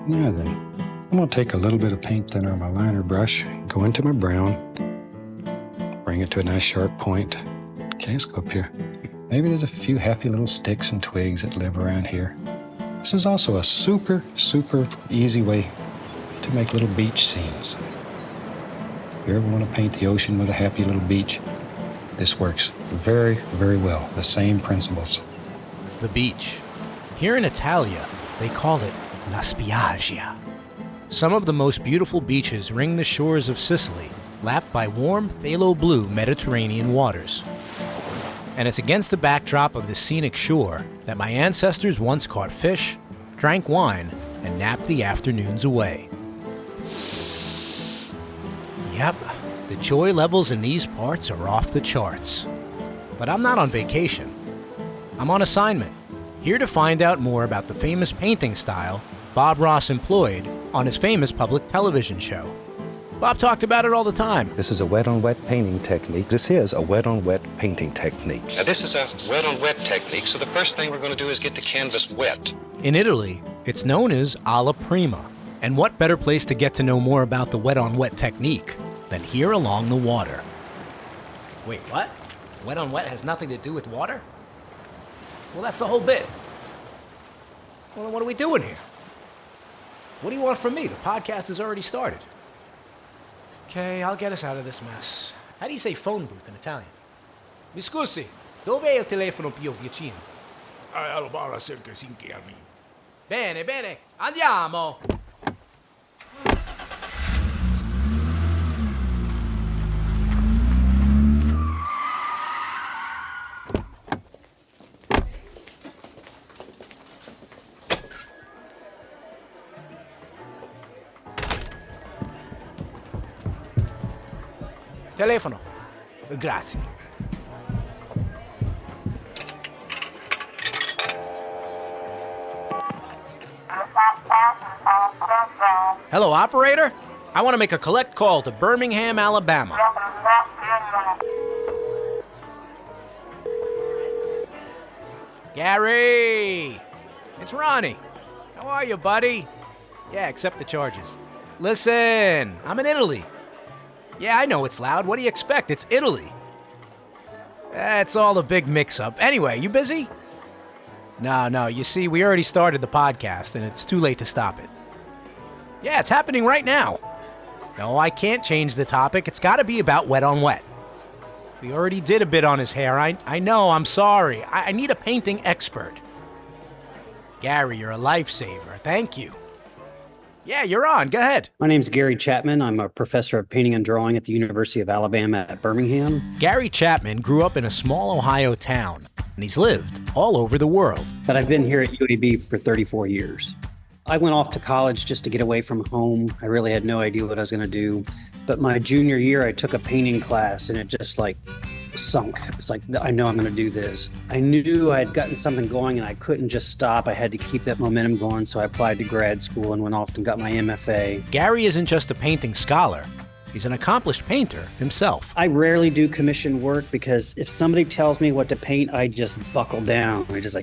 Now then, I'm going to take a little bit of paint thinner on my liner brush, go into my brown, bring it to a nice sharp point. Okay, let's go up here. Maybe there's a few happy little sticks and twigs that live around here. This is also a super, super easy way to make little beach scenes. If you ever want to paint the ocean with a happy little beach, this works very, very well. The same principles. The beach. Here in Italia, they call it La Spiaggia. Some of the most beautiful beaches ring the shores of Sicily, lapped by warm, phthalo-blue Mediterranean waters. And it's against the backdrop of the scenic shore that my ancestors once caught fish, drank wine, and napped the afternoons away. Yep, the joy levels in these parts are off the charts. But I'm not on vacation. I'm on assignment, here to find out more about the famous painting style Bob Ross employed on his famous public television show. Bob talked about it all the time. This is a wet-on-wet painting technique. This is a wet-on-wet painting technique. Now this is a wet-on-wet technique, so the first thing we're going to do is get the canvas wet. In Italy, it's known as Alla Prima. And what better place to get to know more about the wet-on-wet technique than here along the water? Wait, what? Wet-on-wet has nothing to do with water? Well, that's the whole bit. Well, then what are we doing here? What do you want from me? The podcast has already started. Okay, I'll get us out of this mess. How do you say phone booth in Italian? Mi scusi, dove è il telefono più vicino? Alla barra cerca sin che arrivi. Bene, bene, andiamo! Telefono. Grazie. Hello, operator? I want to make a collect call to Birmingham, Alabama. Gary! It's Ronnie. How are you, buddy? Yeah, accept the charges. Listen, I'm in Italy. Yeah, I know it's loud. What do you expect? It's Italy. It's all a big mix-up. Anyway, you busy? No. You see, we already started the podcast, and it's too late to stop it. Yeah, it's happening right now. No, I can't change the topic. It's got to be about wet-on-wet. We already did a bit on his hair. I know, I'm sorry. I need a painting expert. Gary, you're a lifesaver. Thank you. Yeah, you're on. Go ahead. My name's Gary Chapman. I'm a professor of painting and drawing at the University of Alabama at Birmingham. Gary Chapman grew up in a small Ohio town, and he's lived all over the world. But I've been here at UAB for 34 years. I went off to college just to get away from home. I really had no idea what I was going to do. But my junior year, I took a painting class, and it just sunk. It's like, I know I'm going to do this. I knew I had gotten something going and I couldn't just stop. I had to keep that momentum going. So I applied to grad school and went off and got my MFA. Gary isn't just a painting scholar. He's an accomplished painter himself. I rarely do commission work because if somebody tells me what to paint, I just buckle down. I just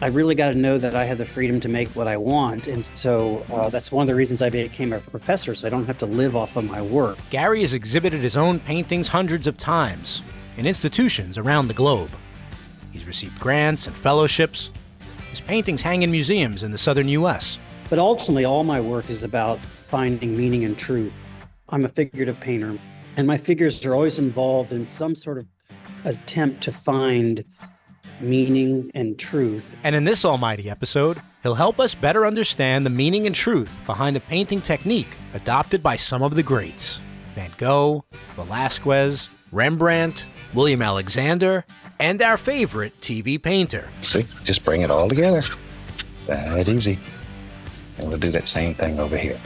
I really got to know that I have the freedom to make what I want. And so that's one of the reasons I became a professor, so I don't have to live off of my work. Gary has exhibited his own paintings hundreds of times in institutions around the globe. He's received grants and fellowships. His paintings hang in museums in the southern U.S. But ultimately, all my work is about finding meaning and truth. I'm a figurative painter, and my figures are always involved in some sort of attempt to find meaning and truth. And in this almighty episode, he'll help us better understand the meaning and truth behind a painting technique adopted by some of the greats: Van Gogh, Velázquez, Rembrandt, William Alexander, and our favorite TV painter. See, just bring it all together. That easy. And we'll do that same thing over here.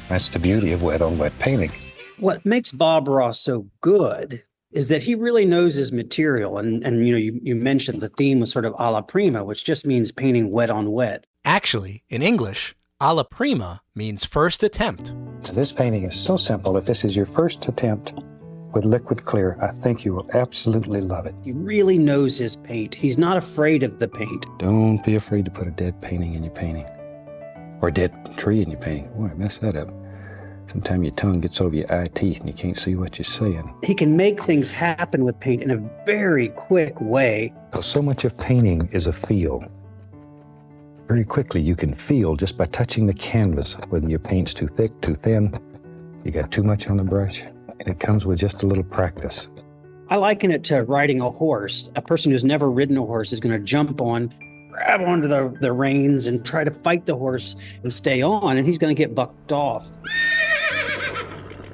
That's the beauty of wet-on-wet painting. What makes Bob Ross so good is that he really knows his material. And you mentioned the theme was sort of alla prima, which just means painting wet on wet. Actually, in English, alla prima means first attempt. This painting is so simple. If this is your first attempt with liquid clear, I think you will absolutely love it. He really knows his paint. He's not afraid of the paint. Don't be afraid to put a dead painting in your painting. Or a dead tree in your painting. Boy, I messed that up. Sometimes your tongue gets over your eye teeth and you can't see what you're saying. He can make things happen with paint in a very quick way. Because so much of painting is a feel. Very quickly, you can feel just by touching the canvas whether your paint's too thick, too thin, you got too much on the brush, and it comes with just a little practice. I liken it to riding a horse. A person who's never ridden a horse is going to jump on, grab onto the reins and try to fight the horse and stay on, and he's going to get bucked off.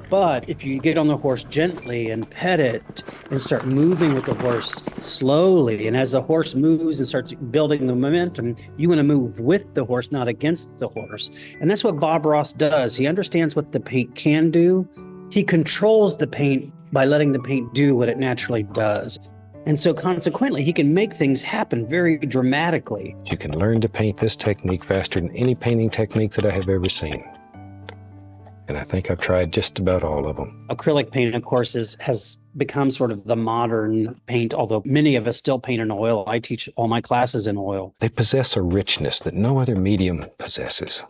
But if you get on the horse gently and pet it and start moving with the horse slowly, and as the horse moves and starts building the momentum, you want to move with the horse, not against the horse. And that's what Bob Ross does. He understands what the paint can do. He controls the paint by letting the paint do what it naturally does. And so consequently, he can make things happen very dramatically. You can learn to paint this technique faster than any painting technique that I have ever seen. And I think I've tried just about all of them. Acrylic paint, of course, has become sort of the modern paint, although many of us still paint in oil. I teach all my classes in oil. They possess a richness that no other medium possesses.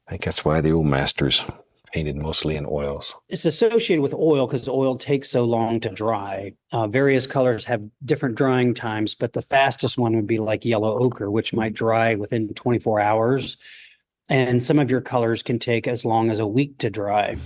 I think that's why the old masters painted mostly in oils. It's associated with oil because oil takes so long to dry. Various colors have different drying times, but the fastest one would be like yellow ochre, which might dry within 24 hours. And some of your colors can take as long as a week to dry.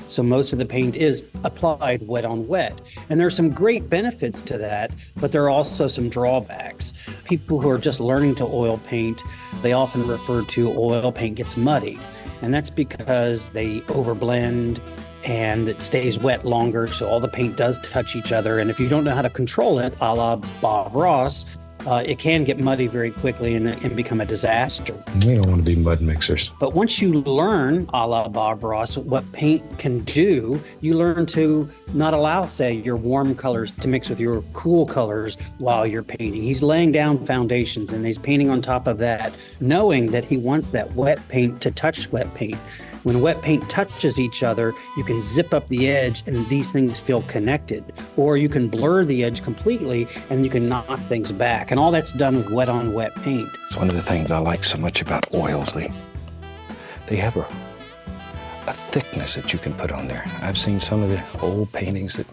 So most of the paint is applied wet on wet. And there are some great benefits to that, but there are also some drawbacks. People who are just learning to oil paint, they often refer to oil paint gets muddy. And that's because they overblend and it stays wet longer. So all the paint does touch each other. And if you don't know how to control it, a la Bob Ross, it can get muddy very quickly and become a disaster. We don't want to be mud mixers. But once you learn, a la Bob Ross, what paint can do, you learn to not allow, say, your warm colors to mix with your cool colors while you're painting. He's laying down foundations and he's painting on top of that, knowing that he wants that wet paint to touch wet paint. When wet paint touches each other, you can zip up the edge and these things feel connected. Or you can blur the edge completely and you can knock things back. And all that's done with wet on wet paint. It's one of the things I like so much about oils. They have a thickness that you can put on there. I've seen some of the old paintings that,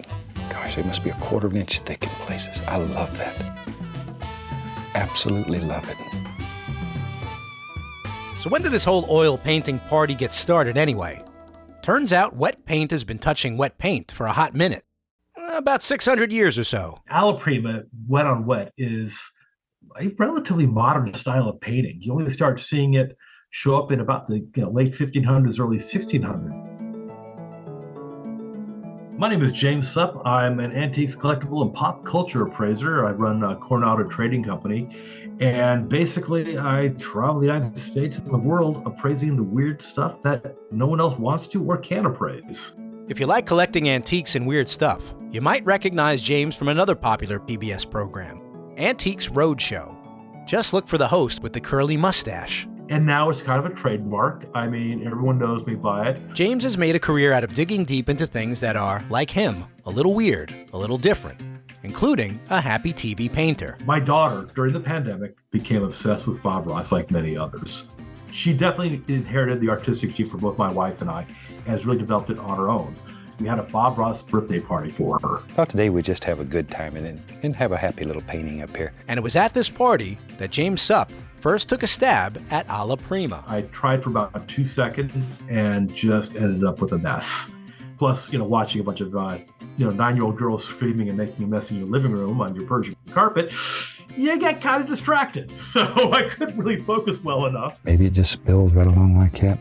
gosh, they must be a quarter of an inch thick in places. I love that. Absolutely love it. So when did this whole oil painting party get started anyway? Turns out wet paint has been touching wet paint for a hot minute. About 600 years or so. Alla Prima, wet on wet, is a relatively modern style of painting. You only start seeing it show up in about the late 1500s, early 1600s. My name is James Supp. I'm an antiques, collectible, and pop culture appraiser. I run a Coronado Trading Company. And basically, I travel the United States and the world appraising the weird stuff that no one else wants to or can appraise. If you like collecting antiques and weird stuff, you might recognize James from another popular PBS program, Antiques Roadshow. Just look for the host with the curly mustache. And now it's kind of a trademark. I mean, everyone knows me by it. James has made a career out of digging deep into things that are, like him, a little weird, a little different, including a happy TV painter. My daughter, during the pandemic, became obsessed with Bob Ross like many others. She definitely inherited the artistic gene from both my wife and I, and has really developed it on her own. We had a Bob Ross birthday party for her. Thought today we'd just have a good time and have a happy little painting up here. And it was at this party that James Supp first took a stab at Alla Prima. I tried for about 2 seconds and just ended up with a mess. Plus, watching a bunch of 9-year-old girls screaming and making a mess in your living room on your Persian carpet, you get kind of distracted. So I couldn't really focus well enough. Maybe it just spills right along like that.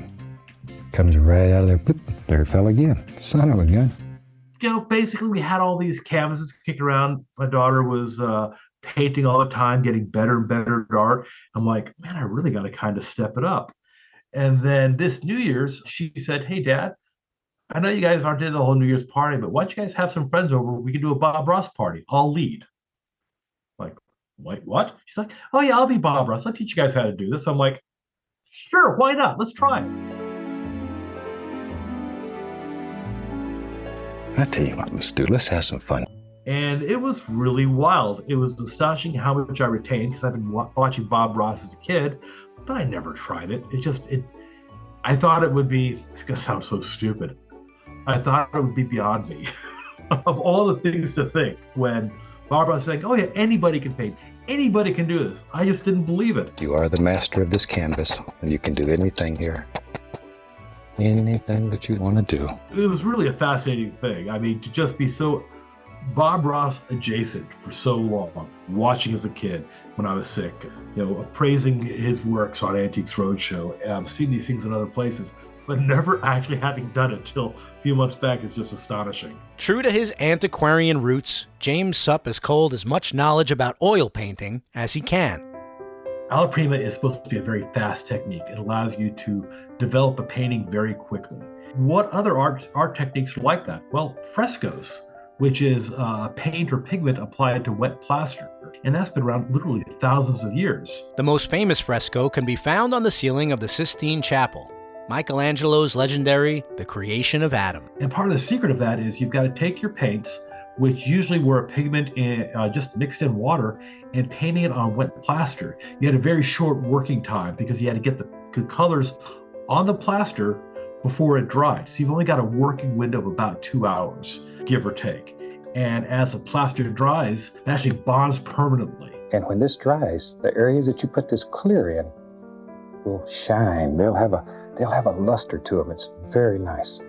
Comes right out of there. Boop, there it fell again. Son of a gun. Basically, we had all these canvases kicking around. My daughter was painting all the time, getting better and better at art. I'm like, man, I really got to kind of step it up. And then this New Year's, she said, hey, Dad, I know you guys aren't doing the whole New Year's party, but why don't you guys have some friends over? We can do a Bob Ross party. I'll lead. Like, what? She's like, oh, yeah, I'll be Bob Ross. I'll teach you guys how to do this. I'm like, sure, why not? Let's try it. I tell you what, let's have some fun. And it was really wild. It was astonishing how much I retained because I've been watching Bob Ross as a kid, but I never tried it. I thought it would be, it's going to sound so stupid. I thought it would be beyond me of all the things to think when Barbara was saying, oh yeah, anybody can paint. Anybody can do this. I just didn't believe it. You are the master of this canvas, and you can do anything here. Anything that you want to do. It was really a fascinating thing. I mean, to just be so Bob Ross adjacent for so long, watching as a kid when I was sick, appraising his works on Antiques Roadshow, seeing these things in other places, but never actually having done it till a few months back is just astonishing. True to his antiquarian roots, James Supp has culled as much knowledge about oil painting as he can. Alla Prima is supposed to be a very fast technique. It allows you to develop a painting very quickly. What other art techniques are like that? Well, frescoes, which is paint or pigment applied to wet plaster. And that's been around literally thousands of years. The most famous fresco can be found on the ceiling of the Sistine Chapel, Michelangelo's legendary The Creation of Adam. And part of the secret of that is you've got to take your paints, which usually were a pigment just mixed in water, and painting it on wet plaster. You had a very short working time because you had to get the colors on the plaster before it dried. So you've only got a working window of about 2 hours, give or take. And as the plaster dries, it actually bonds permanently. And when this dries, the areas that you put this clear in will shine. They'll have a luster to them. It's very nice.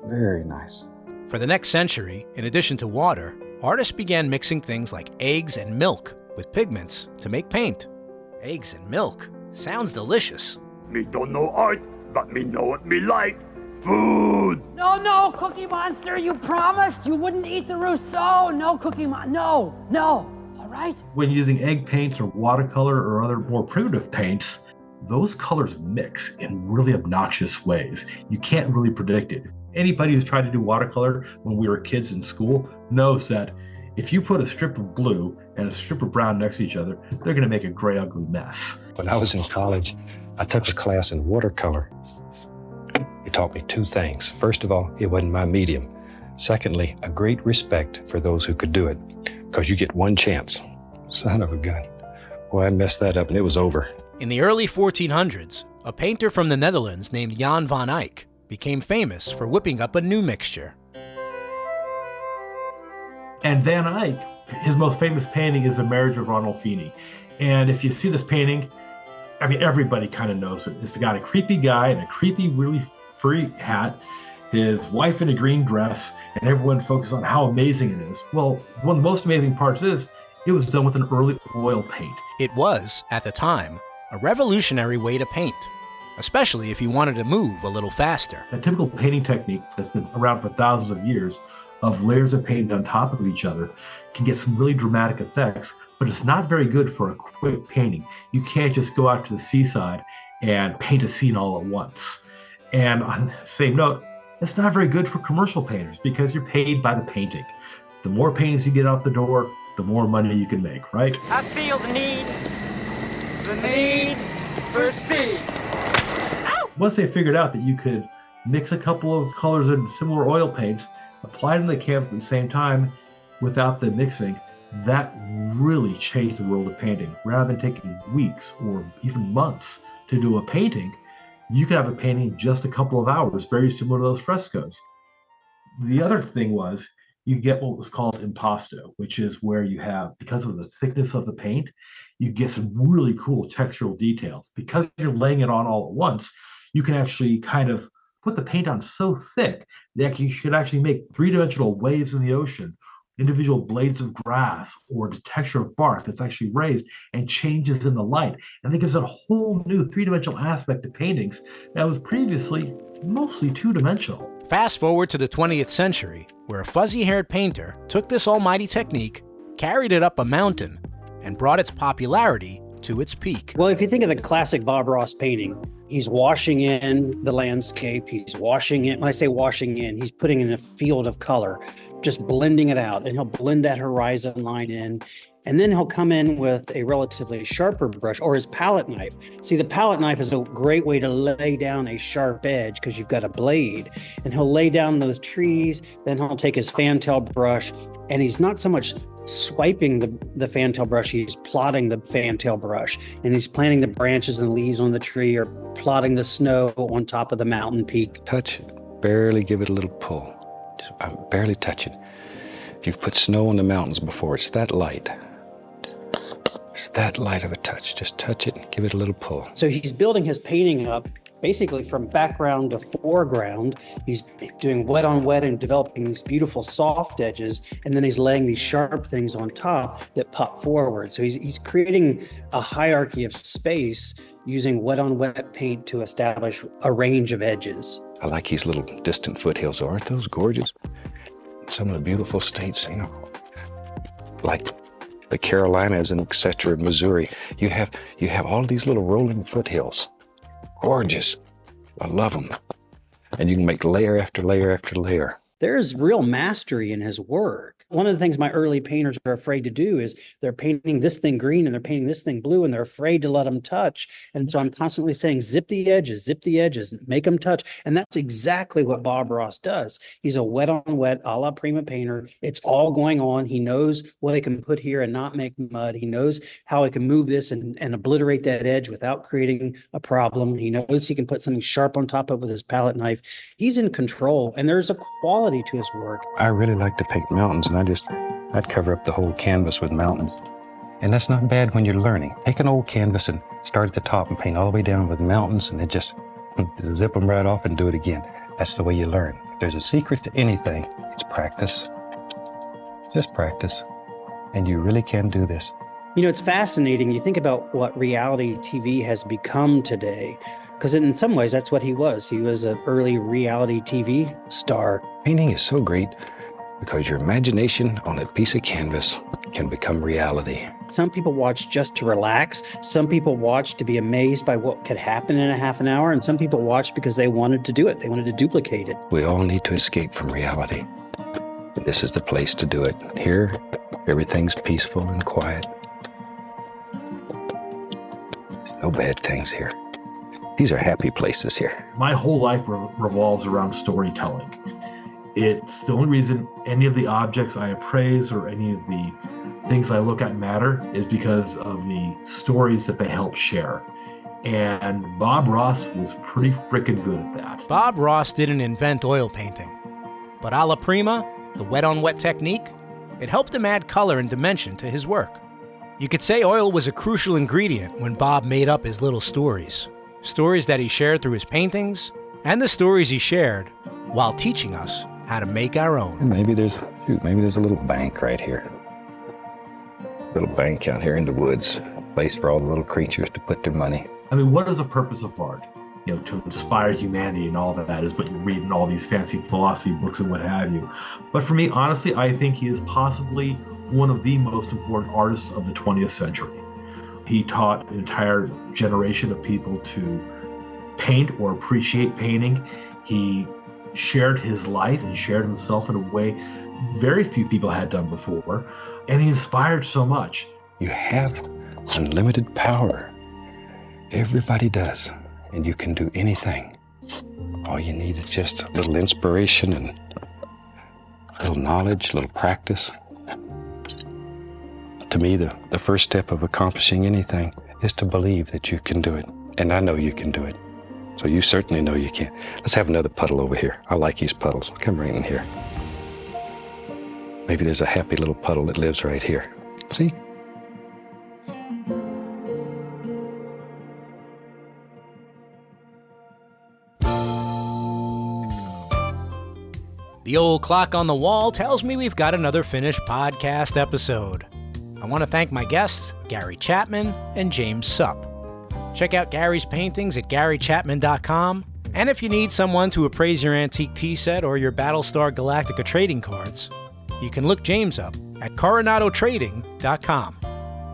Very nice. For the next century, in addition to water, artists began mixing things like eggs and milk with pigments to make paint. Eggs and milk. Sounds delicious. Me don't know art, but me know what me like. Food! No, Cookie Monster, you promised you wouldn't eat the Rousseau. No, Cookie Monster, no, all right? When using egg paints or watercolor or other more primitive paints, those colors mix in really obnoxious ways. You can't really predict it. Anybody who's tried to do watercolor when we were kids in school knows that if you put a strip of blue and a strip of brown next to each other, they're going to make a gray, ugly mess. When I was in college, I took a class in watercolor. It taught me two things. First of all, it wasn't my medium. Secondly, a great respect for those who could do it, because you get one chance. Son of a gun. Boy, I messed that up and it was over. In the early 1400s, a painter from the Netherlands named Jan van Eyck became famous for whipping up a new mixture. And Van Eyck, his most famous painting is A Marriage of Ronaldini. And if you see this painting, I mean, everybody kind of knows it. It's got a creepy guy in a creepy, really furry hat, his wife in a green dress, and everyone focuses on how amazing it is. Well, one of the most amazing parts is it was done with an early oil paint. It was, at the time, a revolutionary way to paint, especially if you wanted to move a little faster. A typical painting technique that's been around for thousands of years of layers of paint on top of each other can get some really dramatic effects, but it's not very good for a quick painting. You can't just go out to the seaside and paint a scene all at once. And on the same note, it's not very good for commercial painters because you're paid by the painting. The more paintings you get out the door, the more money you can make, right? I feel the need for speed. Once they figured out that you could mix a couple of colors in similar oil paints, apply them to the canvas at the same time without the mixing, that really changed the world of painting. Rather than taking weeks or even months to do a painting, you could have a painting in just a couple of hours, very similar to those frescoes. The other thing was you get what was called impasto, which is where you have, because of the thickness of the paint, you get some really cool textural details. Because you're laying it on all at once, you can actually kind of put the paint on so thick that you could actually make three-dimensional waves in the ocean, individual blades of grass, or the texture of bark that's actually raised and changes in the light. And that gives it a whole new three-dimensional aspect to paintings that was previously mostly two-dimensional. Fast forward to the 20th century, where a fuzzy-haired painter took this almighty technique, carried it up a mountain, and brought its popularity to its peak. Well, if you think of the classic Bob Ross painting, he's washing in the landscape. He's washing it. When I say washing in, he's putting in a field of color, just blending it out. And he'll blend that horizon line in. And then he'll come in with a relatively sharper brush or his palette knife. See, the palette knife is a great way to lay down a sharp edge because you've got a blade. And he'll lay down those trees. Then he'll take his fantail brush, and he's not so much swiping the fantail brush, he's plotting the fantail brush, and he's planting the branches and leaves on the tree, or plotting the snow on top of the mountain peak. Touch it, barely give it a little pull. Just barely touch it. If you've put snow on the mountains before, it's that light. It's that light of a touch. Just touch it and give it a little pull. So he's building his painting up basically from background to foreground. He's doing wet on wet and developing these beautiful soft edges, and then he's laying these sharp things on top that pop forward. So he's creating a hierarchy of space using wet on wet paint to establish a range of edges. I like these little distant foothills. Aren't those gorgeous? Some of the beautiful states, like the Carolinas and et cetera, Missouri. You have all these little rolling foothills. Gorgeous. I love them. And you can make layer after layer after layer. There's real mastery in his work. One of the things my early painters are afraid to do is they're painting this thing green and they're painting this thing blue, and they're afraid to let them touch. And so I'm constantly saying, zip the edges, make them touch. And that's exactly what Bob Ross does. He's a wet on wet, Alla Prima painter. It's all going on. He knows what he can put here and not make mud. He knows how he can move this and obliterate that edge without creating a problem. He knows he can put something sharp on top of with his palette knife. He's in control, and there's a quality to his work. I really like to paint mountains, and I'd cover up the whole canvas with mountains. And that's not bad when you're learning. Take an old canvas and start at the top and paint all the way down with mountains, and then just zip them right off and do it again. That's the way you learn. If there's a secret to anything, it's practice. Just practice. And you really can do this. It's fascinating. You think about what reality TV has become today, because in some ways that's what he was. He was an early reality TV star. Painting is so great because your imagination on that piece of canvas can become reality. Some people watch just to relax. Some people watch to be amazed by what could happen in a half an hour. And some people watch because they wanted to do it. They wanted to duplicate it. We all need to escape from reality. This is the place to do it. Here, everything's peaceful and quiet. There's no bad things here. These are happy places here. My whole life revolves around storytelling. It's the only reason any of the objects I appraise or any of the things I look at matter is because of the stories that they help share. And Bob Ross was pretty freaking good at that. Bob Ross didn't invent oil painting, but Alla Prima, the wet-on-wet technique, it helped him add color and dimension to his work. You could say oil was a crucial ingredient when Bob made up his little stories. Stories that he shared through his paintings, and the stories he shared while teaching us how to make our own. Maybe there's a little bank right here. Little bank out here in the woods. A place for all the little creatures to put their money. I mean, what is the purpose of art? To inspire humanity and all that is what you read in all these fancy philosophy books and what have you. But for me, honestly, I think he is possibly one of the most important artists of the 20th century. He taught an entire generation of people to paint or appreciate painting. He shared his life and shared himself in a way very few people had done before, and he inspired so much. You have unlimited power. Everybody does, and you can do anything. All you need is just a little inspiration and a little knowledge, a little practice. To me, the first step of accomplishing anything is to believe that you can do it. And I know you can do it. So you certainly know you can. Let's have another puddle over here. I like these puddles. Come right in here. Maybe there's a happy little puddle that lives right here. See? The old clock on the wall tells me we've got another finished podcast episode. I want to thank my guests, Gary Chapman and James Supp. Check out Gary's paintings at GaryChapman.com. And if you need someone to appraise your antique tea set or your Battlestar Galactica trading cards, you can look James up at CoronadoTrading.com.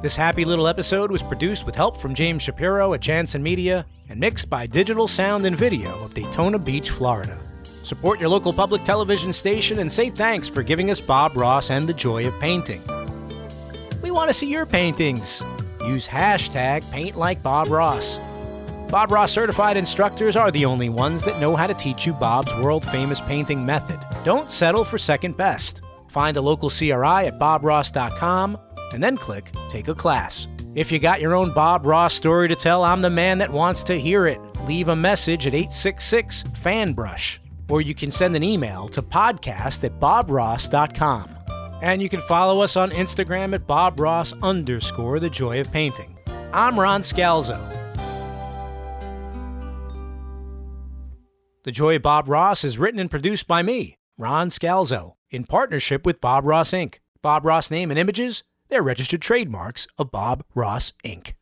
This happy little episode was produced with help from James Shapiro at Jansen Media and mixed by Digital Sound and Video of Daytona Beach, Florida. Support your local public television station and say thanks for giving us Bob Ross and the joy of painting. We want to see your paintings. Use hashtag #PaintLikeBobRoss. Bob Ross certified instructors are the only ones that know how to teach you Bob's world-famous painting method. Don't settle for second best. Find a local CRI at bobross.com and then click Take a Class. If you got your own Bob Ross story to tell, I'm the man that wants to hear it. Leave a message at 866-FANBRUSH, or you can send an email to podcast@bobross.com. And you can follow us on Instagram at @BobRoss_The Joy of Painting. I'm Ron Scalzo. The Joy of Bob Ross is written and produced by me, Ron Scalzo, in partnership with Bob Ross Inc. Bob Ross name and images, they're registered trademarks of Bob Ross Inc.